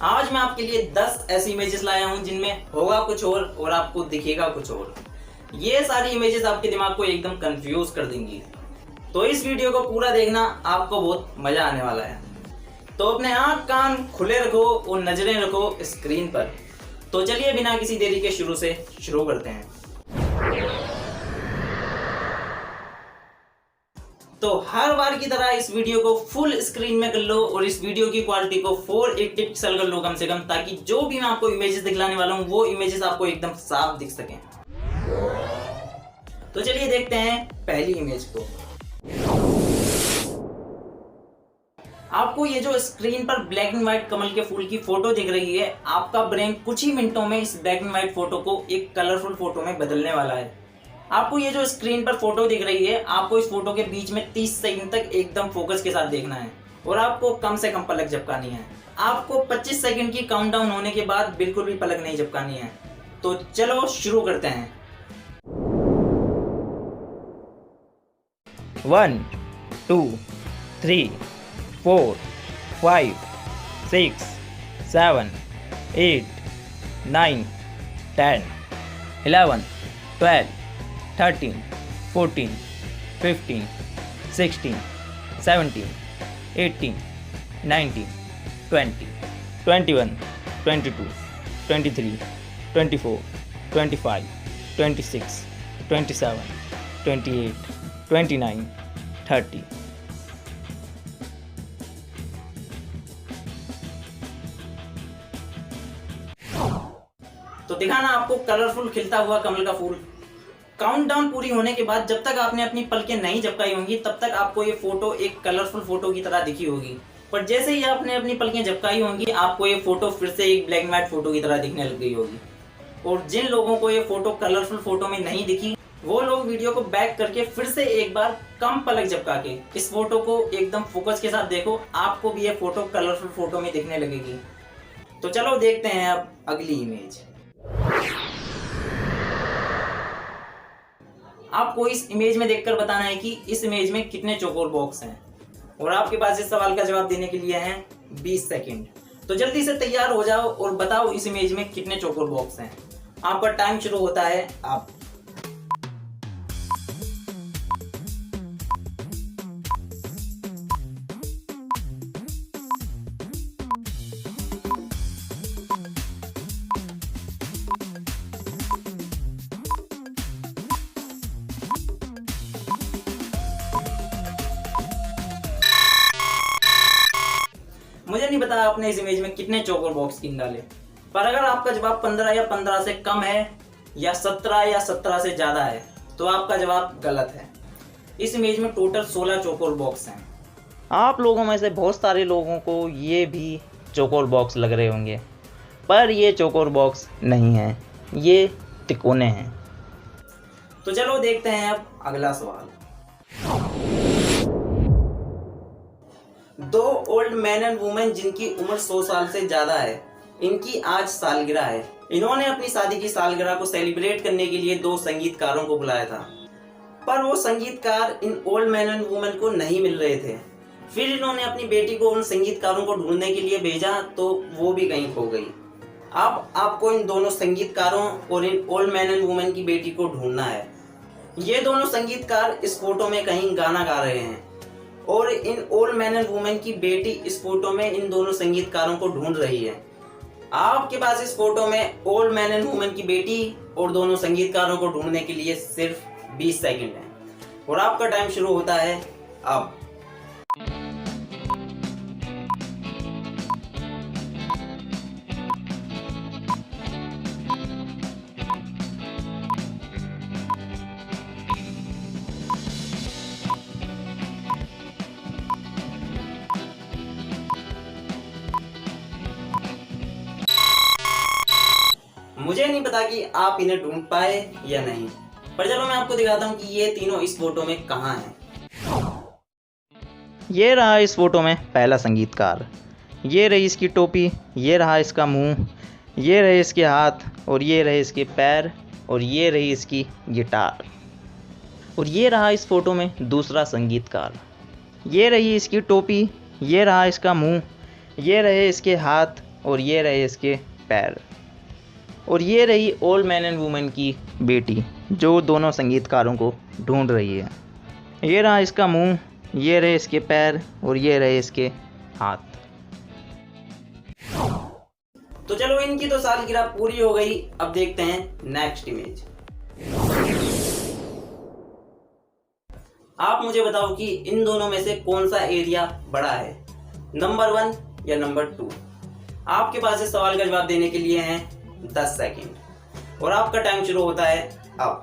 आज मैं आपके लिए 10 ऐसी इमेजेस लाया हूं जिनमें होगा कुछ और आपको दिखेगा कुछ और। ये सारी इमेजेस आपके दिमाग को एकदम कंफ्यूज कर देंगी। तो इस वीडियो को पूरा देखना, आपको बहुत मजा आने वाला है। तो अपने आंख कान खुले रखो और नजरें रखो स्क्रीन पर। तो चलिए बिना किसी देरी के शुरू करते हैं। तो हर बार की तरह इस वीडियो को फुल स्क्रीन में कर लो और इस वीडियो की क्वालिटी को 480 पिक्सल कर लो कम से कम, ताकि जो भी मैं आपको इमेजेस दिखलाने वाला हूं वो इमेजेस आपको एकदम साफ दिख सकें। तो चलिए देखते हैं पहली इमेज को। आपको ये जो स्क्रीन पर ब्लैक एंड व्हाइट कमल के फूल की फोटो दिख रही है, आपका ब्रेन कुछ ही मिनटों में इस ब्लैक एंड व्हाइट फोटो को एक कलरफुल फोटो में बदलने वाला है। आपको ये जो स्क्रीन पर फोटो दिख रही है, आपको इस फोटो के बीच में 30 सेकंड तक एकदम फोकस के साथ देखना है और आपको कम से कम पलक झपकानी है। आपको 25 सेकंड की काउंटडाउन होने के बाद बिल्कुल भी पलक नहीं झपकानी है। तो चलो शुरू करते हैं। 1 2 3 4 5 6 7 8 9 10 11 12 13 14 15 16 17 18 19 20 21 22 23 24 25 26 27 28 29 30। तो दिखाना आपको कलरफुल खिलता हुआ कमल का फूल। काउंटडाउन पूरी होने के बाद जब तक आपने अपनी पलकें नहीं झपकाई होंगी तब तक आपको ये फोटो एक कलरफुल फोटो की तरह दिखी होगी, पर जैसे ही आपने अपनी पलकें झपकाई होंगी आपको ये फोटो फिर से एक ब्लैक एंड व्हाइट फोटो की तरह दिखने लग गई होगी। और जिन लोगों को ये फोटो कलरफुल फोटो में नहीं दिखी, वो लोग वीडियो को बैक करके फिर से एक बार कम पलक झपका के इस फोटो को एकदम फोकस के साथ देखो, आपको भी ये फोटो कलरफुल फोटो में दिखने लगेगी। तो चलो देखते हैं अब अगली इमेज। आपको इस इमेज में देखकर बताना है कि इस इमेज में कितने चौकोर बॉक्स हैं और आपके पास इस सवाल का जवाब देने के लिए हैं 20 सेकंड। तो जल्दी से तैयार हो जाओ और बताओ इस इमेज में कितने चौकोर बॉक्स हैं। आपका टाइम शुरू होता है अब। मुझे नहीं पता आपने इस इमेज में कितने चौकोर बॉक्स गिन डाले, पर अगर आपका जवाब 15 या 15 से कम है या 17 या 17 से ज्यादा है तो आपका जवाब गलत है। इस इमेज में टोटल 16 चौकोर बॉक्स हैं। आप लोगों में से बहुत सारे लोगों को ये भी चौकोर बॉक्स लग रहे होंगे, पर ये चौकोर बॉक्स नहीं है, ये तिकोने हैं। तो चलो देखते हैं अब अगला सवाल। दो ओल्ड मैन एंड वुमेन जिनकी उम्र 100 साल से ज्यादा है, इनकी आज सालगिरह है। इन्होंने अपनी शादी की सालगिरह को सेलिब्रेट करने के लिए 2 संगीतकारों को बुलाया था, पर वो संगीतकार in old man and women को नहीं मिल रहे थे। फिर इन्होंने अपनी बेटी को उन संगीतकारों को ढूंढने के लिए भेजा तो वो भी कहीं खो गई। अब आपको इन दोनों संगीतकारों और in old man and women की बेटी को ढूंढना है। ये दोनों संगीतकार इस फोटो में कहीं गाना गा रहे हैं और in old man and women की बेटी इस फोटो में इन दोनों संगीतकारों को ढूंढ रही है। आपके पास इस फोटो में ओल्ड मैन एंड वुमेन की बेटी और दोनों संगीतकारों को ढूंढने के लिए सिर्फ 20 सेकंड है और आपका टाइम शुरू होता है अब। मुझे नहीं पता कि आप इन्हें ढूंढ पाए या नहीं, पर चलो मैं आपको दिखाता हूँ कि ये तीनों इस फोटो में कहाँ हैं। ये रहा इस फोटो में पहला संगीतकार, ये रही इसकी टोपी, ये रहा इसका मुंह, ये रहे इसके हाथ और ये रहे इसके पैर और ये रही इसकी गिटार। और ये रहा इस फोटो में दूसरा संगीतकार, ये रही इसकी टोपी, ये रहा इसका मुंह, ये रहे इसके हाथ और ये रहे इसके पैर। और ये रही ओल्ड मैन एंड वुमेन की बेटी जो दोनों संगीतकारों को ढूंढ रही है। ये रहा इसका मुंह, ये रहे इसके पैर और ये रहे इसके हाथ। तो चलो इनकी तो सालगिरह पूरी हो गई। अब देखते हैं नेक्स्ट इमेज। आप मुझे बताओ कि इन दोनों में से कौन सा एरिया बड़ा है, नंबर 1 या नंबर 2। आपके पास इस सवाल का जवाब देने के लिए हैं 10 सेकंड और आपका टाइम शुरू होता है अब।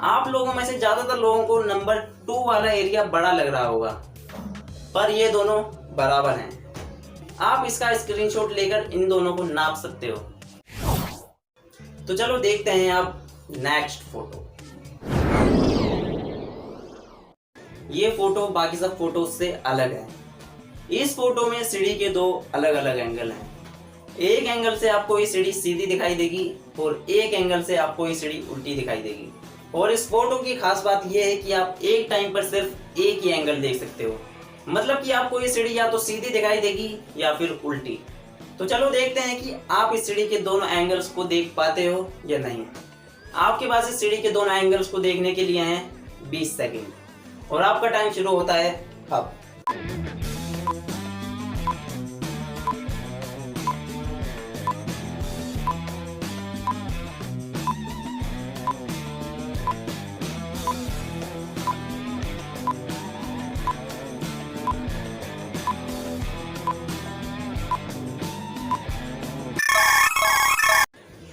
आप लोगों में से ज्यादातर लोगों को नंबर 2 वाला एरिया बड़ा लग रहा होगा, पर ये दोनों बराबर हैं। आप इसका स्क्रीनशॉट लेकर इन दोनों को नाप सकते हो। तो चलो देखते हैं अब नेक्स्ट फोटो। ये फोटो बाकी सब फोटो से अलग है। इस फोटो में सीढ़ी के 2 अलग अलग एंगल हैं। एक एंगल से आपको ये सीढ़ी सीधी दिखाई देगी और एक एंगल से आपको ये सीढ़ी उल्टी दिखाई देगी। और इस फोटो की खास बात यह है कि आप एक टाइम पर सिर्फ एक ही एंगल देख सकते हो, मतलब कि आपको ये सीढ़ी या तो सीधी दिखाई देगी या फिर उल्टी। तो चलो देखते हैं कि आप इस सीढ़ी के दोनों एंगल्स को देख पाते हो या नहीं। आपके पास इस सीढ़ी के दोनों एंगल्स को देखने के लिए हैं 20 सेकंड और आपका टाइम शुरू होता है अब।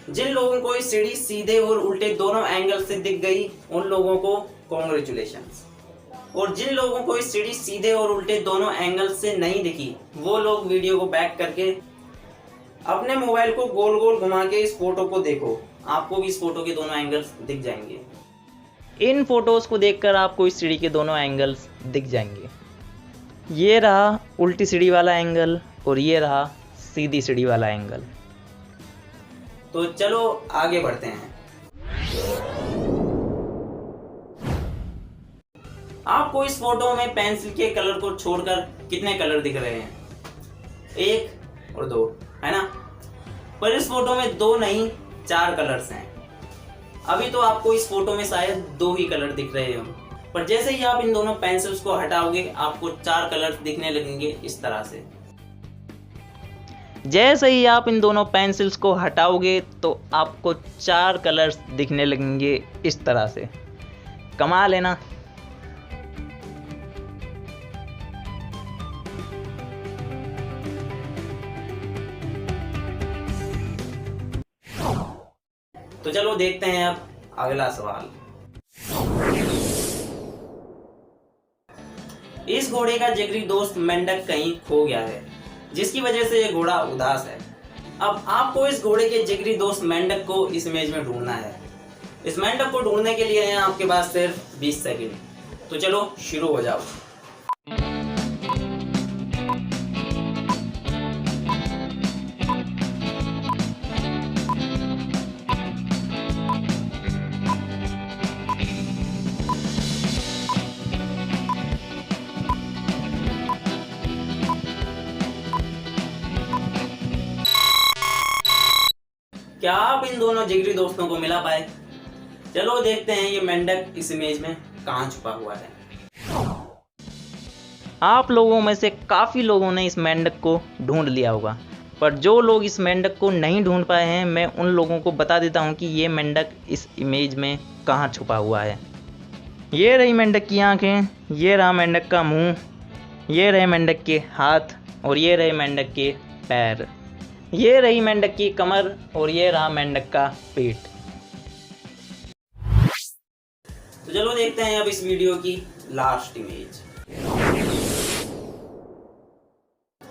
जिन लोगों को इस सीढ़ी सीधे और उल्टे दोनों एंगल से दिख गई उन लोगों को कॉन्ग्रेचुलेशंस, और जिन लोगों को इस सीढ़ी सीधे और उल्टे दोनों एंगल से नहीं दिखी वो लोग वीडियो को बैक करके अपने मोबाइल को गोल गोल घुमा के इस फोटो को देखो। आपको भी इस फोटो के दोनों एंगल्स दिख जाएंगे। इन फोटोज़ को देखकर आपको इस सीढ़ी के दोनों एंगल्स दिख जाएंगे। ये रहा उल्टी सीढ़ी वाला एंगल और ये रहा सीधी सीढ़ी वाला एंगल। तो चलो आगे बढ़ते हैं। आपको इस फोटो में पेंसिल के कलर को छोड़कर कितने कलर दिख रहे हैं? 1 और 2, है ना? पर इस फोटो में 2 नहीं 4 कलर्स हैं। अभी तो आपको इस फोटो में शायद 2 ही कलर दिख रहे हो, पर जैसे ही आप इन दोनों पेंसिल्स को हटाओगे आपको 4 कलर्स दिखने लगेंगे इस तरह से। जैसे ही आप इन दोनों पेंसिल्स को हटाओगे तो आपको 4 कलर्स दिखने लगेंगे इस तरह से। कमाल है ना? तो चलो देखते हैं अब अगला सवाल। इस घोड़े का जिगरी दोस्त मेंढक कहीं खो गया है, जिसकी वजह से ये घोड़ा उदास है। अब आपको इस घोड़े के जिगरी दोस्त मेंढक को इस इमेज में ढूंढना है। इस मेंढक को ढूंढने के लिए है आपके पास सिर्फ 20 सेकंड। तो चलो शुरू हो जाओ। क्या आप इन दोनों जिगरी दोस्तों को मिला पाए? चलो देखते हैं ये मेंढक इस इमेज में कहाँ छुपा हुआ है। आप लोगों में से काफ़ी लोगों ने इस मेंढक को ढूंढ लिया होगा, पर जो लोग इस मेंढक को नहीं ढूंढ पाए हैं मैं उन लोगों को बता देता हूं कि ये मेंढक इस इमेज में कहाँ छुपा हुआ है। ये रही मेंढक की आंखें, ये रहा मेंढक का मुंह, ये रहे मेंढक के हाथ और ये रहे मेंढक के पैर, ये रही मेंढक की कमर और ये रहा मेंढक का पेट। तो चलो देखते हैं अब इस वीडियो की लास्ट इमेज।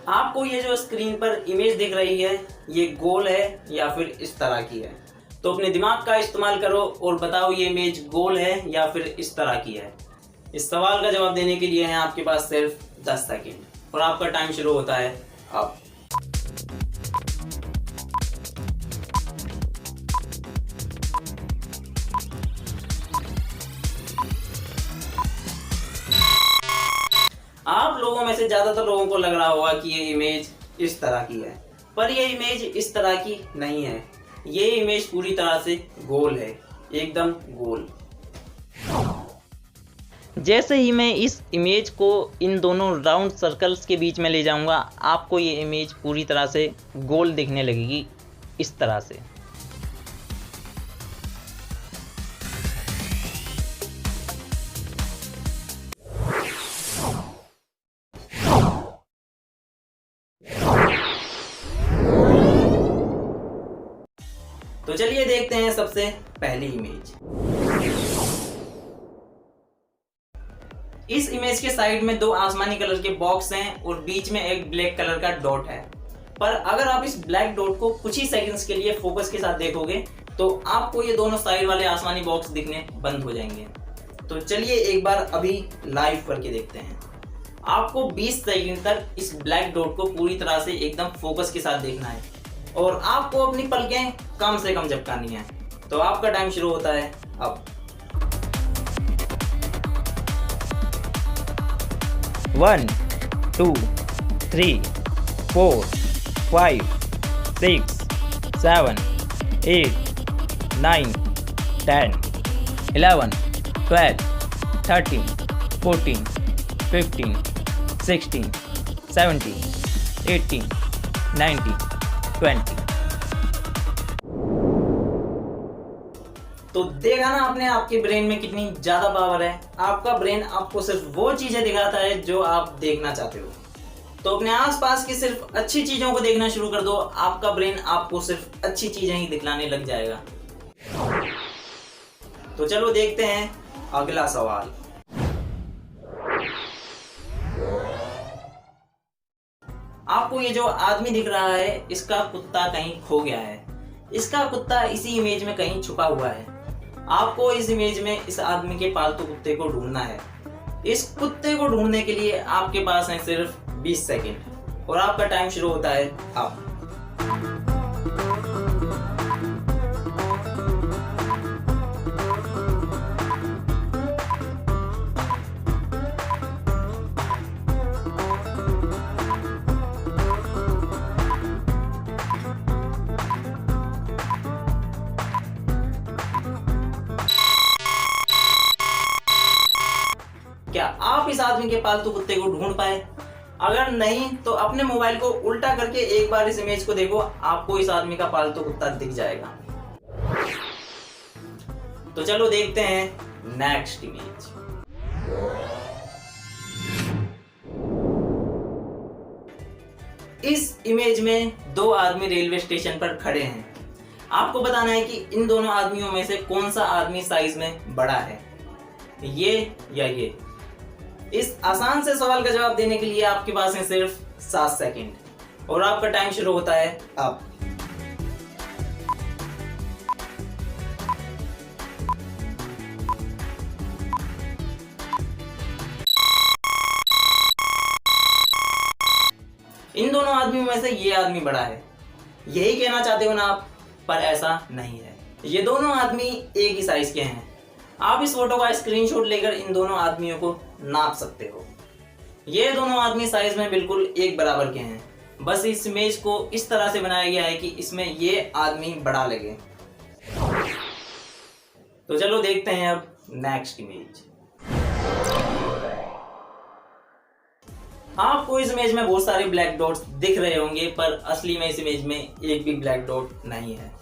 आपको ये जो स्क्रीन पर इमेज दिख रही है ये गोल है या फिर इस तरह की है? तो अपने दिमाग का इस्तेमाल करो और बताओ ये इमेज गोल है या फिर इस तरह की है। इस सवाल का जवाब देने के लिए है आपके पास सिर्फ 10 सेकंड और आपका टाइम शुरू होता है अब। में से ज़्यादातर लोगों को लग रहा होगा कि ये इमेज इस तरह की है, पर ये इमेज इस तरह की नहीं है। ये इमेज पूरी तरह से गोल है, एकदम गोल। जैसे ही मैं इस इमेज को इन दोनों राउंड सर्कल्स के बीच में ले जाऊंगा, आपको ये इमेज पूरी तरह से गोल दिखने लगेगी, इस तरह से। तो चलिए देखते हैं सबसे पहली इमेज। इस इमेज के साइड में दो आसमानी कलर के बॉक्स हैं और बीच में एक ब्लैक कलर का डॉट है। पर अगर आप इस ब्लैक डॉट को कुछ ही सेकंड्स के लिए फोकस के साथ देखोगे तो आपको ये दोनों साइड वाले आसमानी बॉक्स दिखने बंद हो जाएंगे। तो चलिए एक बार अभी लाइव करके देखते हैं। आपको 20 सेकंड तक इस ब्लैक डॉट को पूरी तरह से एकदम फोकस के साथ देखना है और आपको अपनी पलकें कम से कम झपकानी है। तो आपका टाइम शुरू होता है अब। 1 2 3 4 5 6 7 8 9 10 11 12 13 14 15 16 17 18 19 20। तो देखा ना आपने आपके ब्रेन में कितनी ज्यादा पावर है। आपका ब्रेन आपको सिर्फ वो चीजें दिखाता है जो आप देखना चाहते हो। तो अपने आसपास की सिर्फ अच्छी चीजों को देखना शुरू कर दो, आपका ब्रेन आपको सिर्फ अच्छी चीजें ही दिखलाने लग जाएगा। तो चलो देखते हैं अगला सवाल। आपको ये जो आदमी दिख रहा है, इसका कुत्ता कहीं खो गया है। इसका कुत्ता इसी इमेज में कहीं छुपा हुआ है। आपको इस इमेज में इस आदमी के पालतू कुत्ते को ढूंढना है। इस कुत्ते को ढूंढने के लिए आपके पास है सिर्फ 20 सेकंड और आपका टाइम शुरू होता है अब। क्या आप इस आदमी के पालतू कुत्ते को ढूंढ पाए? अगर नहीं तो अपने मोबाइल को उल्टा करके एक बार इस इमेज को देखो, आपको इस आदमी का पालतू कुत्ता दिख जाएगा। तो चलो देखते हैं नेक्स्ट इमेज। इस इमेज में दो आदमी रेलवे स्टेशन पर खड़े हैं। आपको बताना है कि इन दोनों आदमियों में से कौन सा आदमी साइज में बड़ा है, ये या ये। इस आसान से सवाल का जवाब देने के लिए आपके पास है सिर्फ 7 सेकंड और आपका टाइम शुरू होता है अब। इन दोनों आदमियों में से ये आदमी बड़ा है, यही कहना चाहते हो ना आप, पर ऐसा नहीं है। ये दोनों आदमी एक ही साइज के हैं। आप इस फोटो का स्क्रीनशॉट लेकर इन दोनों आदमियों को नाप सकते हो। ये दोनों आदमी साइज में बिल्कुल एक बराबर के हैं, बस इस इमेज को इस तरह से बनाया गया है कि इसमें ये आदमी बड़ा लगे। तो चलो देखते हैं अब नेक्स्ट इमेज। आपको इस इमेज में बहुत सारे ब्लैक डॉट्स दिख रहे होंगे, पर असली में इस इमेज में एक भी ब्लैक डॉट नहीं है।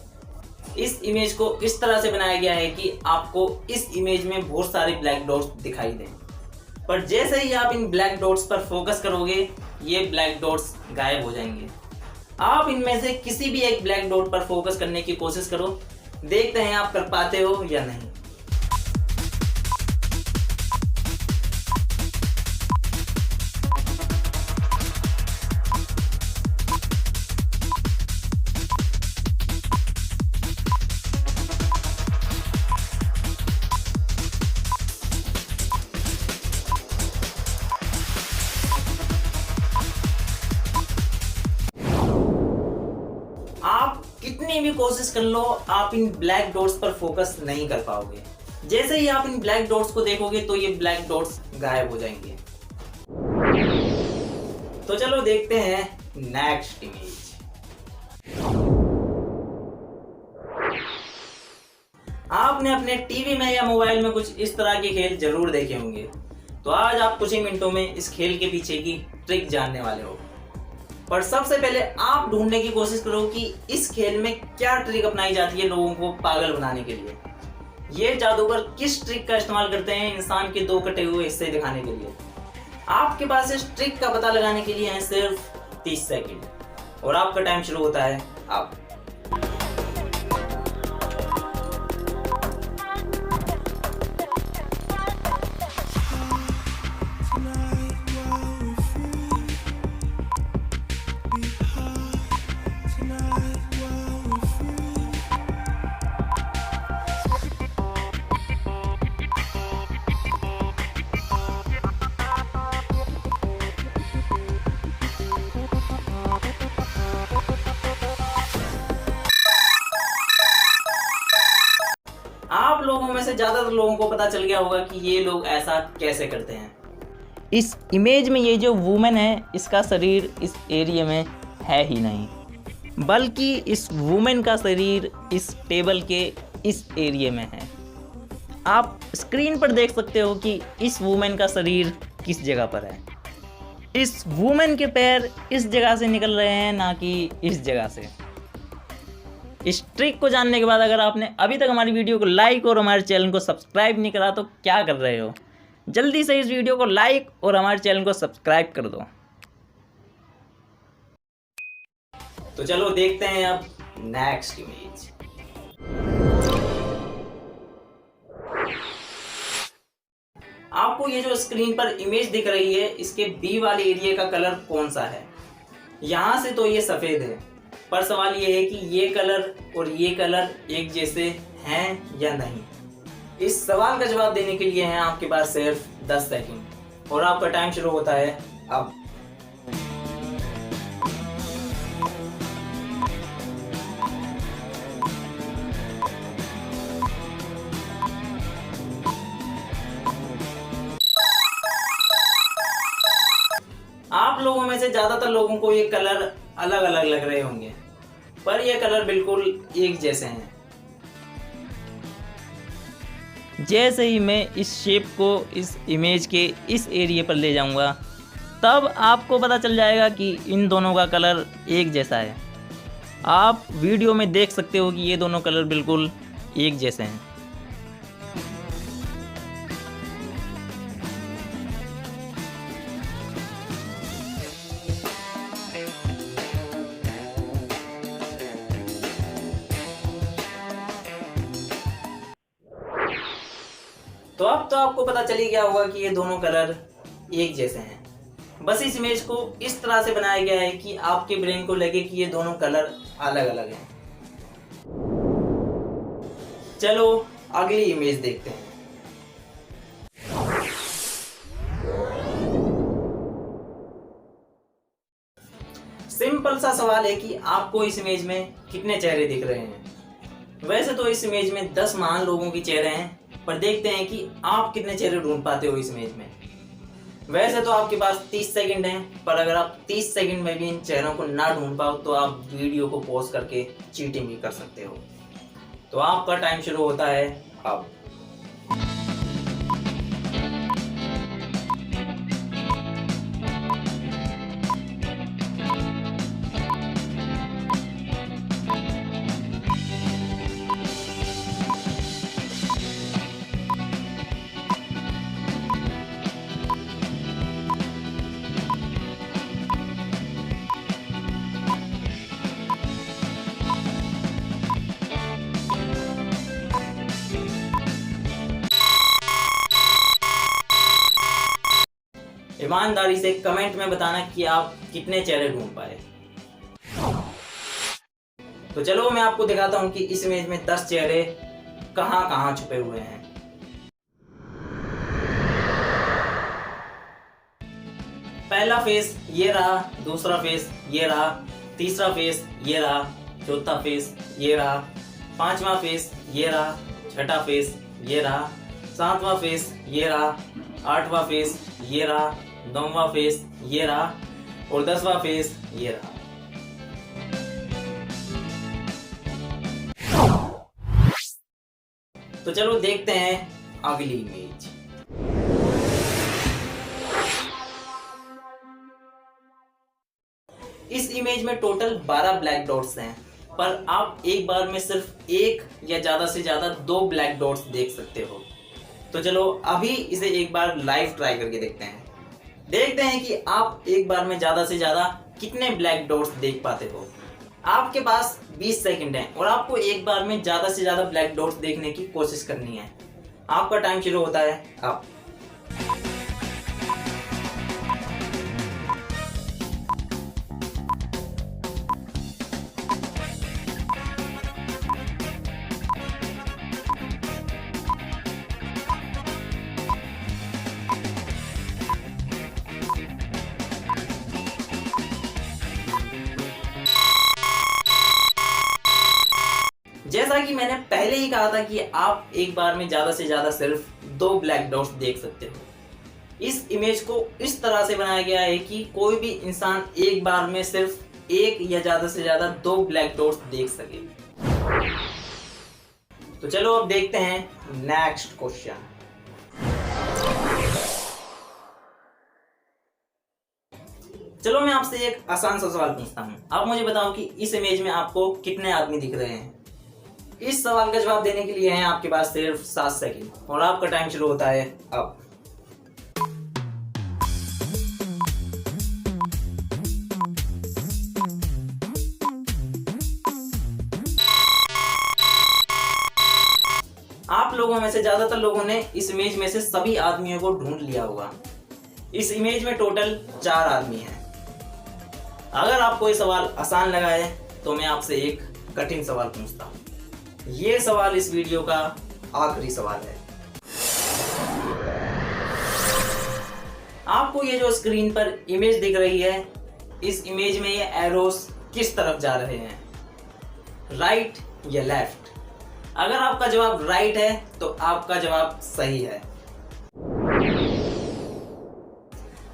इस इमेज को इस तरह से बनाया गया है कि आपको इस इमेज में बहुत सारे ब्लैक डॉट्स दिखाई दें, पर जैसे ही आप इन ब्लैक डॉट्स पर फोकस करोगे ये ब्लैक डॉट्स गायब हो जाएंगे। आप इनमें से किसी भी एक ब्लैक डॉट पर फोकस करने की कोशिश करो, देखते हैं आप कर पाते हो या नहीं। आप कितनी भी कोशिश कर लो, आप इन ब्लैक डॉट्स पर फोकस नहीं कर पाओगे। जैसे ही आप इन ब्लैक डॉट्स को देखोगे तो ये ब्लैक डॉट्स गायब हो जाएंगे। तो चलो देखते हैं नेक्स्ट इमेज। आपने अपने टीवी में या मोबाइल में कुछ इस तरह के खेल जरूर देखे होंगे। तो आज आप कुछ ही मिनटों में इस खेल के पीछे की ट्रिक जानने वाले हो। पर सबसे पहले आप ढूंढने की कोशिश करो कि इस खेल में क्या ट्रिक अपनाई जाती है लोगों को पागल बनाने के लिए। ये जादूगर किस ट्रिक का इस्तेमाल करते हैं इंसान के दो कटे हुए हिस्से दिखाने के लिए। आपके पास इस ट्रिक का पता लगाने के लिए है सिर्फ 30 सेकंड और आपका टाइम शुरू होता है अब। आप लोगों में से ज्यादातर लोगों को पता चल गया होगा कि ये लोग ऐसा कैसे करते हैं। इस इमेज में ये जो वुमेन है, इसका शरीर इस एरिया में है ही नहीं, बल्कि इस वुमेन का शरीर इस टेबल के इस एरिया में है। आप स्क्रीन पर देख सकते हो कि इस वुमेन का शरीर किस जगह पर है। इस वुमेन के पैर इस जगह से निकल रहे हैं, ना कि इस जगह से। इस ट्रिक को जानने के बाद अगर आपने अभी तक हमारी वीडियो को लाइक और हमारे चैनल को सब्सक्राइब नहीं करा तो क्या कर रहे हो? जल्दी से इस वीडियो को लाइक और हमारे चैनल को सब्सक्राइब कर दो। तो चलो देखते हैं अब नेक्स्ट इमेज। आपको ये जो स्क्रीन पर इमेज दिख रही है, इसके बी वाले एरिया का कलर कौन सा है? यहां से तो ये सफेद है, पर सवाल ये है कि ये कलर और ये कलर एक जैसे हैं या नहीं। इस सवाल का जवाब देने के लिए हैं आपके पास सिर्फ 10 सेकंड और आपका टाइम शुरू होता है अब। आप लोगों में से ज्यादातर लोगों को ये कलर अलग अलग लग रहे होंगे, पर ये कलर बिल्कुल एक जैसे हैं। जैसे ही मैं इस शेप को इस इमेज के इस एरिया पर ले जाऊंगा, तब आपको पता चल जाएगा कि इन दोनों का कलर एक जैसा है। आप वीडियो में देख सकते हो कि ये दोनों कलर बिल्कुल एक जैसे हैं। तो अब तो आपको पता चल ही गया होगा कि ये दोनों कलर एक जैसे हैं। बस इस इमेज को इस तरह से बनाया गया है कि आपके ब्रेन को लगे कि ये दोनों कलर अलग अलग हैं। चलो अगली इमेज देखते हैं। सिंपल सा सवाल है कि आपको इस इमेज में कितने चेहरे दिख रहे हैं। वैसे तो इस इमेज में 10 महान लोगों के चेहरे हैं, पर देखते हैं कि आप कितने चेहरे ढूंढ पाते हो इस इमेज में। वैसे तो आपके पास 30 सेकंड हैं, पर अगर आप 30 सेकंड में भी इन चेहरों को ना ढूंढ पाओ तो आप वीडियो को पॉज करके चीटिंग भी कर सकते हो। तो आपका टाइम शुरू होता है अब। ईमानदारी से कमेंट में बताना कि आप कितने चेहरे ढूंढ पाए। तो चलो मैं आपको दिखाता हूं कि इस इमेज में 10 चेहरे कहां कहां छुपे हुए हैं। पहला फेस ये रहा, दूसरा फेस ये रहा, तीसरा फेस ये रहा, चौथा फेस ये रहा, पांचवा फेस ये रहा, छठा फेस ये रहा, सातवां फेस ये रहा, आठवां फेस ये रहा, 9वां फेस ये रहा और 10वां फेस ये रहा। तो चलो देखते हैं अगली इमेज। इस इमेज में टोटल 12 ब्लैक डॉट्स हैं, पर आप एक बार में सिर्फ एक या ज्यादा से ज्यादा 2 ब्लैक डॉट्स देख सकते हो। तो चलो अभी इसे एक बार लाइव ट्राई करके देखते हैं कि आप एक बार में ज्यादा से ज्यादा कितने ब्लैक डॉट्स देख पाते हो। आपके पास 20 सेकंड है और आपको एक बार में ज्यादा से ज्यादा ब्लैक डॉट्स देखने की कोशिश करनी है। आपका टाइम शुरू होता है अब। जैसा कि मैंने पहले ही कहा था कि आप एक बार में ज्यादा से ज्यादा सिर्फ 2 ब्लैक डॉट्स देख सकते हो। इस इमेज को इस तरह से बनाया गया है कि कोई भी इंसान एक बार में सिर्फ एक या ज्यादा से ज्यादा 2 ब्लैक डॉट्स देख सके। तो चलो अब देखते हैं नेक्स्ट क्वेश्चन। चलो मैं आपसे एक आसान सा सवाल पूछता हूँ। आप मुझे बताओ कि इस इमेज में आपको कितने आदमी दिख रहे हैं। इस सवाल का जवाब देने के लिए हैं आपके पास सिर्फ 7 सेकंड और आपका टाइम शुरू होता है अब। आप लोगों में से ज्यादातर लोगों ने इस इमेज में से सभी आदमियों को ढूंढ लिया होगा। इस इमेज में टोटल 4 आदमी हैं। अगर आपको ये सवाल आसान लगा है तो मैं आपसे एक कठिन सवाल पूछता हूँ। ये सवाल इस वीडियो का आखिरी सवाल है। आपको ये जो स्क्रीन पर इमेज दिख रही है, इस इमेज में ये एरोस किस तरफ जा रहे हैं, राइट या लेफ्ट? अगर आपका जवाब राइट है तो आपका जवाब सही है।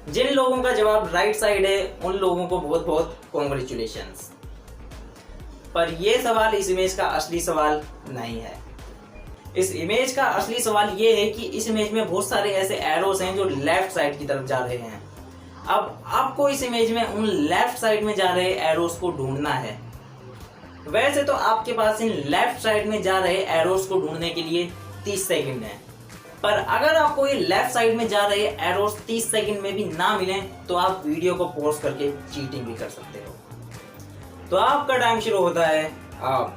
जिन लोगों का जवाब राइट साइड है उन लोगों को बहुत बहुत कॉन्ग्रेचुलेशंस। पर यह सवाल इस इमेज का असली सवाल नहीं है। इस इमेज का असली सवाल यह है कि इस इमेज में बहुत सारे ऐसे एरोस हैं जो लेफ्ट साइड की तरफ जा रहे हैं। अब आपको इस इमेज में उन लेफ्ट साइड में जा रहे एरोस को ढूंढना है। वैसे तो आपके पास इन लेफ्ट साइड में जा रहे एरोस को ढूंढने के लिए 30 सेकंड है, पर अगर आपको ये लेफ्ट साइड में जा रहे एरोस 30 सेकंड में भी ना मिले तो आप वीडियो को पॉज करके चीटिंग भी कर सकते हो। तो आपका टाइम शुरू होता है अब।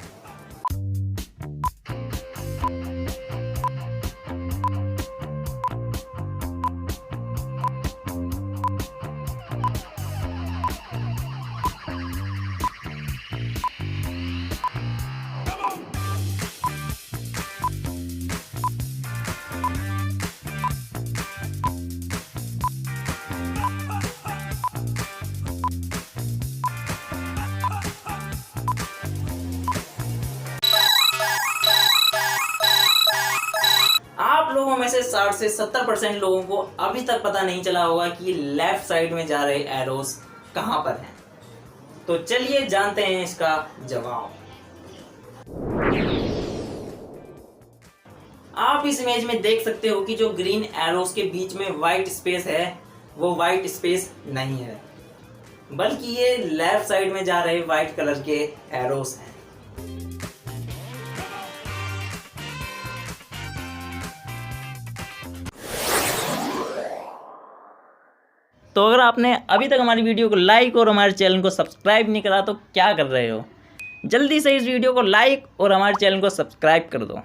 आप लोगों में से 60 से 70% लोगों को अभी तक पता नहीं चला होगा कि लेफ्ट साइड में जा रहे एरोस कहां पर हैं। तो चलिए जानते हैं इसका जवाब। आप इस इमेज में देख सकते हो कि जो ग्रीन एरोस के बीच में व्हाइट स्पेस है वो व्हाइट स्पेस नहीं है, बल्कि ये लेफ्ट साइड में जा रहे व्हाइट कलर के एरोस हैं। तो अगर आपने अभी तक हमारी वीडियो को लाइक और हमारे चैनल को सब्सक्राइब नहीं करा तो क्या कर रहे हो? जल्दी से इस वीडियो को लाइक और हमारे चैनल को सब्सक्राइब कर दो।